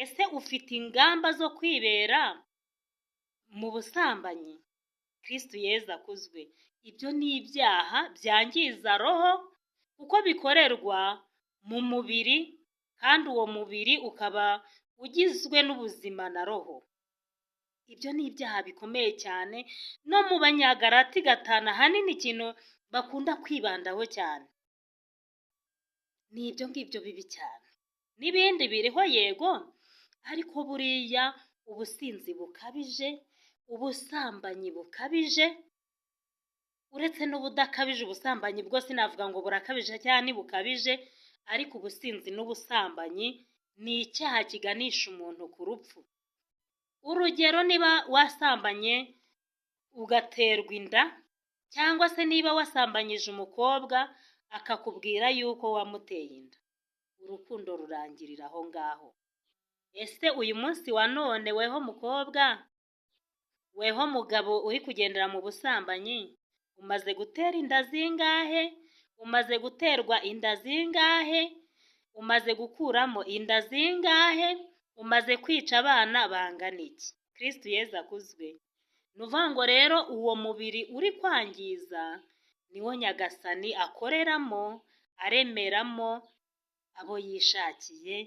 ese ufite ingamba zo kwibera mu busambanyi? Kristo Yezu akuzwe. Ibyo ni ibyaha byangiza roho kuko bikorerwa mu mubiri, kandi uwo mubiri ukaba ugizwe n'ubuzima na roho. Ibyo ni ibyaha bikomeye cyane, no mu Banyagalati 5 ahanini ikintu bakunda kwibandaho cyane ni ibyo ngibyo bibi cyane. N'ibindi biriho yego, ariko buriya ubusinzi bukabije, ubusambanyi bukabije, uretse n'ubudakabije, ubusambanyi bwo sinavuga ngo burakabije cyane bukabije, ariko ubusinzi n'ubusambanyi ni icyaha kiganisha umuntu ku rupfu. Urugero, niba wasambanye ugaterwa inda, cyangwa se niba wasambanyije umukobwa akakubwira yuko wamuteye inda, urukundo rurangirira aho ngaho. Ese uyu munsi wa none weho mukobwa, weho mugabo uri kugendera mu busambanyi, umaze gutera inda zingahe? Umaze guterwa inda zingahe? Umaze gukuramo inda zingahe? Umaze kwica abana bangana iki? Kristo Yezu akuzwe. Nuvuga ngo rero uwo mubiri uri kwangiza niwo Nyagasani akoreramo, aremeramo abo yishakiye,